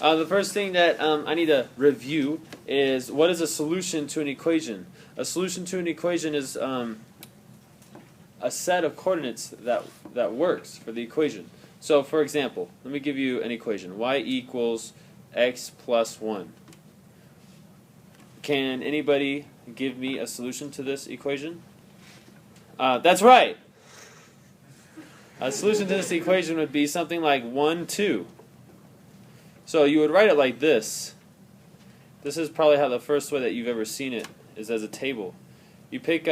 The first thing that I need to review is what is a solution to an equation. A solution to an equation is a set of coordinates that works for the equation. So, for example, let me give you an equation. Y equals x plus 1. Can anybody give me a solution to this equation? That's right. A solution to this equation would be something like 1, 2. So you would write it like this. This is probably how the first way that you've ever seen it is as a table. You pick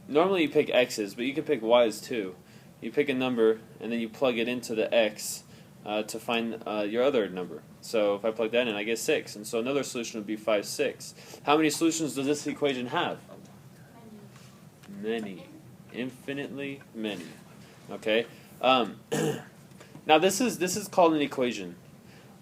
normally you pick x's, but you can pick y's too. You pick a number and then you plug it into the x to find your other number. So if I plug that in, I get 6. And so another solution would be 5, 6. How many solutions does this equation have? Many. Infinitely many. Okay. Now this is called an equation,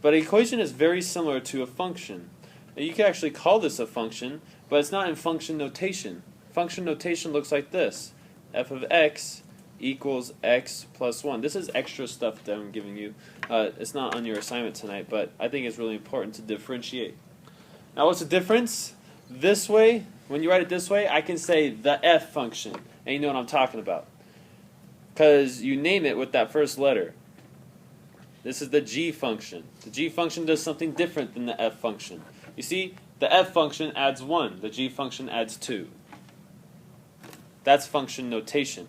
but an equation is very similar to a function. Now, you can actually call this a function, but it's not in function notation. Function notation looks like this: f of x equals x plus 1. This is extra stuff that I'm giving you. It's not on your assignment tonight, but I think it's really important to differentiate. Now, what's the difference? This way, when you write it this way, I can say the f function, and you know what I'm talking about, because you name it with that first letter. This is the g function. The g function does something different than the f function. You see, the f function adds 1. The g function adds 2. That's function notation.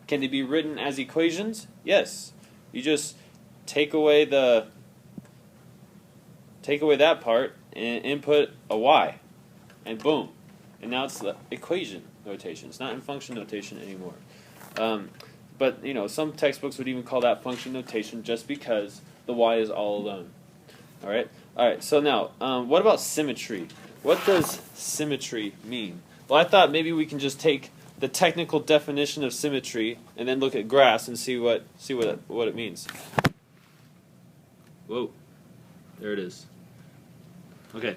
Can they be written as equations? Yes. You just take away that part and input a y, and boom, and now it's the equation notation. It's not in function notation anymore. But some textbooks would even call that function notation just because the y is all alone. All right. So now, what about symmetry? What does symmetry mean? Well, I thought maybe we can just take the technical definition of symmetry and then look at graphs and see what it means. Whoa, there it is. Okay,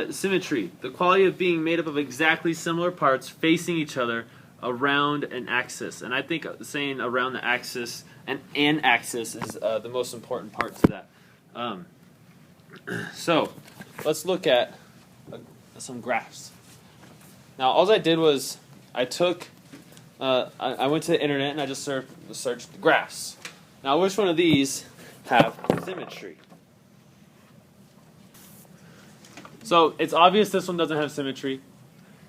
symmetry: the quality of being made up of exactly similar parts facing each other around an axis. And I think saying around the axis and an axis is the most important part to that. So let's look at some graphs. Now, all I did was I went to the internet and I just searched graphs. Now, which one of these have symmetry? So it's obvious this one doesn't have symmetry.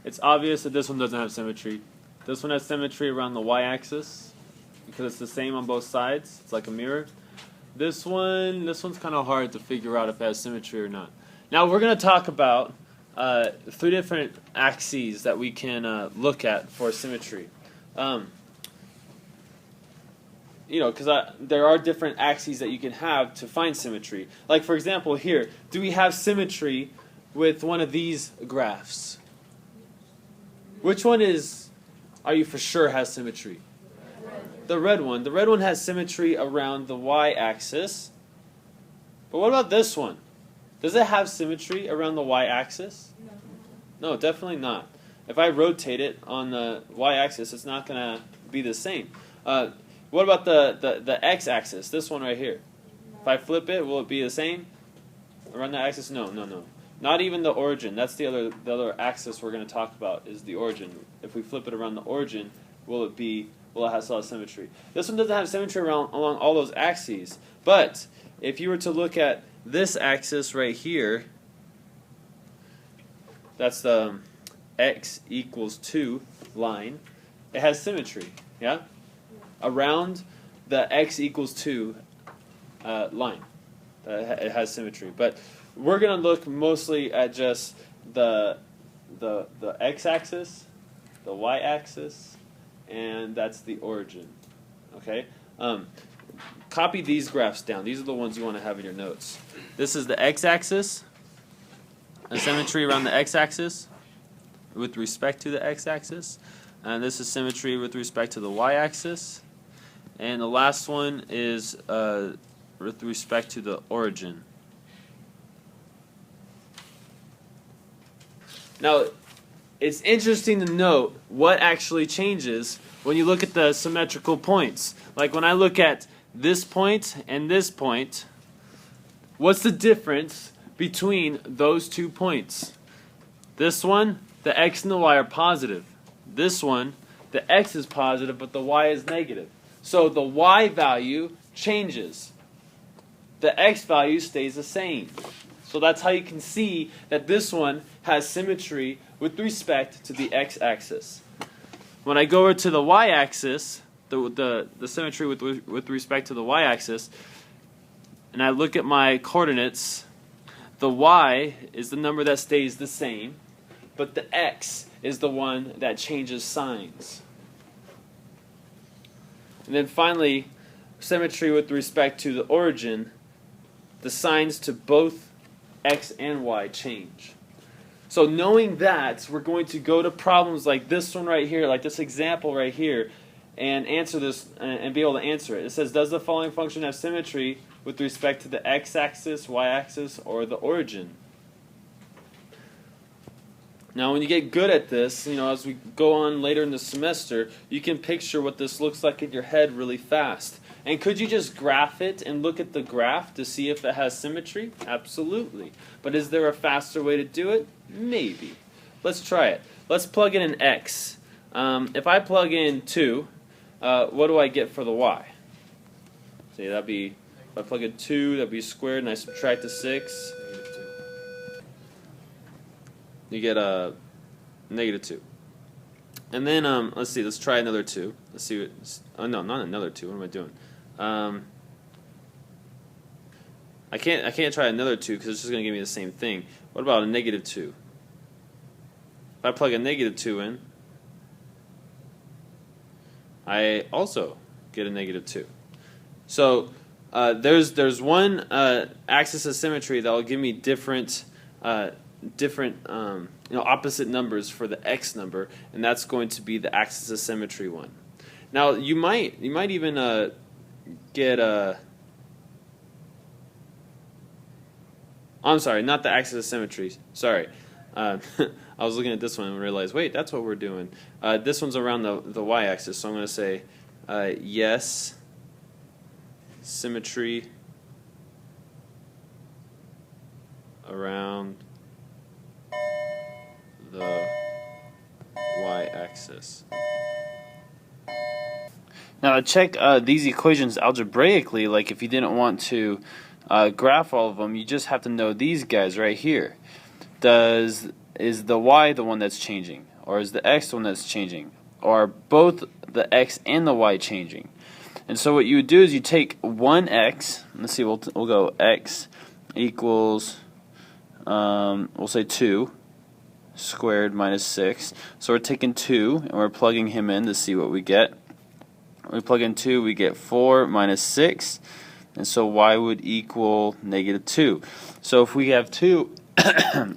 It's obvious that this one doesn't have symmetry. This one has symmetry around the y-axis because it's the same on both sides. It's like a mirror. This one's kind of hard to figure out if it has symmetry or not. Now we're going to talk about 3 different axes that we can look at for symmetry. Because there are different axes that you can have to find symmetry. Like, for example, here, do we have symmetry with one of these graphs? Which one are you for sure has symmetry? The red one. The red one has symmetry around the y-axis. But what about this one? Does it have symmetry around the y-axis? No, definitely not. If I rotate it on the y-axis, it's not going to be the same. What about the x-axis? This one right here. If I flip it, will it be the same around the axis? No. Not even the origin. That's the other axis we're going to talk about is the origin. If we flip it around the origin, will it have still have symmetry? This one doesn't have symmetry along all those axes. But if you were to look at this axis right here, that's the x equals 2 line. It has symmetry, yeah? Around the x equals 2 line. It has symmetry. But we're going to look mostly at just the x-axis, the y-axis, and that's the origin. Okay? Copy these graphs down. These are the ones you want to have in your notes. This is the x-axis, a symmetry around the x-axis with respect to the x-axis. And this is symmetry with respect to the y-axis. And the last one is with respect to the origin. Now, it's interesting to note what actually changes when you look at the symmetrical points. Like when I look at this point and this point, What's the difference between those 2 points? This one, the x and the y are positive. This one, the x is positive, but the y is negative. So the y value changes. The x value stays the same. So that's how you can see that this one has symmetry with respect to the x-axis. When I go over to the y-axis, the symmetry with respect to the y-axis, and I look at my coordinates, the y is the number that stays the same, but the x is the one that changes signs. And then finally, symmetry with respect to the origin, the signs to both x and y change. So knowing that, we're going to go to problems like this one right here, like this example right here, and answer this and be able to answer it. It says, does the following function have symmetry with respect to the x-axis, y-axis, or the origin? Now when you get good at this, as we go on later in the semester, you can picture what this looks like in your head really fast. And could you just graph it and look at the graph to see if it has symmetry? Absolutely. But is there a faster way to do it? Maybe. Let's try it. Let's plug in an x. If I plug in 2, what do I get for the y? See, that'd be, if I plug in 2, that'd be squared, and I subtract the 6. You get a -2. And then, let's see, let's try another 2. Let's see what, oh no, not another 2, what am I doing? I can't try another 2 because it's just going to give me the same thing. What about a -2? If I plug a -2 in, I also get a -2. So there's one axis of symmetry that will give me different opposite numbers for the x number, and that's going to be the axis of symmetry one. Now you might even get a I'm sorry, not the axis of symmetry. Sorry. I was looking at this one and realized, wait, that's what we're doing. This one's around the y-axis, so I'm going to say yes, symmetry around the y-axis. Now to check these equations algebraically, like if you didn't want to graph all of them, you just have to know these guys right here. Is the y the one that's changing, or is the x the one that's changing, or are both the x and the y changing? And so what you would do is you take one x. Let's see, we'll go x equals we'll say 2 squared minus 6. So we're taking 2 and we're plugging him in to see what we get. When we plug in 2, we get 4 minus 6. And so y would equal -2. So if we have 2,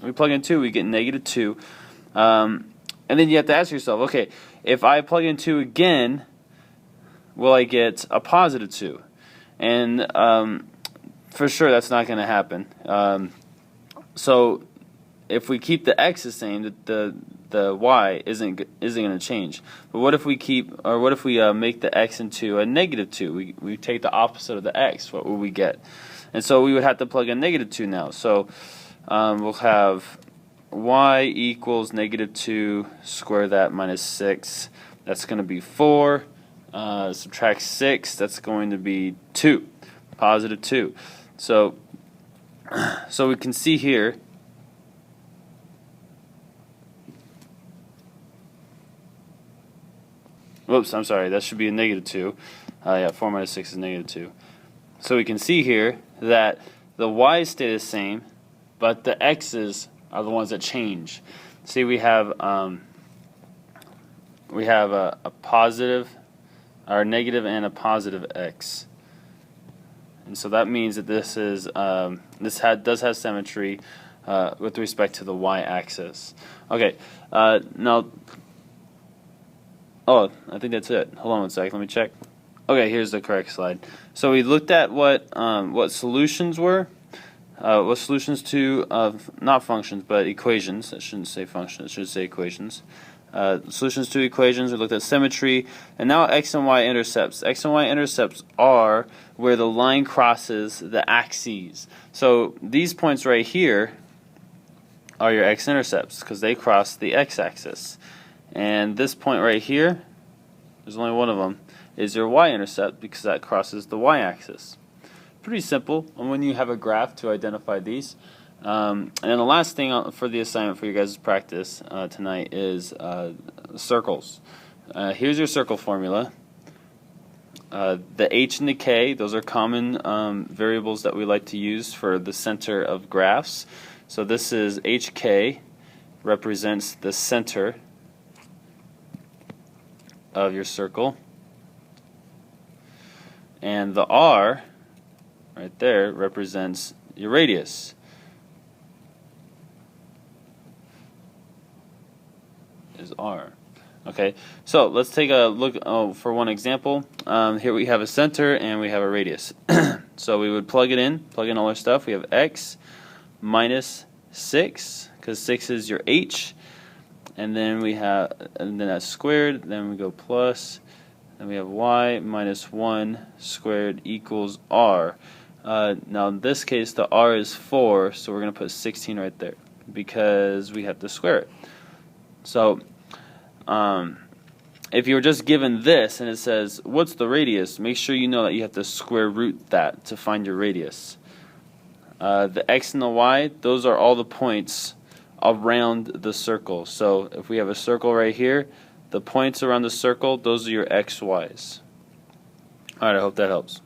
we plug in 2, we get -2. And then you have to ask yourself, okay, if I plug in 2 again, will I get a +2? And for sure that's not going to happen. So if we keep the x the same, the y isn't going to change. But what if we make the x into a -2? We take the opposite of the x. What will we get? And so we would have to plug in -2 now. So we'll have y equals -2, square that, minus 6. That's going to be 4. Subtract 6. That's going to be 2, +2. So we can see here. Whoops, I'm sorry, that should be a -2. Yeah, 4 minus 6 is -2. So we can see here that the y's stay the same, but the x's are the ones that change. See, we have a positive, or a negative and a positive x. And so that means that this is does have symmetry with respect to the y-axis. Okay, now. Oh, I think that's it. Hold on one sec. Let me check. Okay, here's the correct slide. So we looked at what solutions were. What solutions to not functions but equations. I shouldn't say functions. I should say equations. Solutions to equations, we looked at symmetry, and now x and y intercepts. X and y intercepts are where the line crosses the axes. So these points right here are your x-intercepts because they cross the x-axis. And this point right here, there's only one of them, is your y-intercept because that crosses the y-axis. Pretty simple when you have a graph to identify these. And then the last thing for the assignment for you guys' practice tonight is circles. Here's your circle formula. The h and the k, those are common variables that we like to use for the center of graphs. So this is hk represents the center of your circle. And the r right there represents your radius. Is r. Okay, so let's take a look for one example. Here we have a center and we have a radius. So we would plug in all our stuff. We have x minus 6, because 6 is your h, and then that's squared, then we go plus, then we have y minus 1 squared equals r. Now in this case the r is 4, so we're going to put 16 right there because we have to square it. So if you were just given this and it says what's the radius, make sure you know that you have to square root that to find your radius. The x and the y, those are all the points around the circle. So if we have a circle right here, the points around the circle, those are your x, y's. Alright, I hope that helps.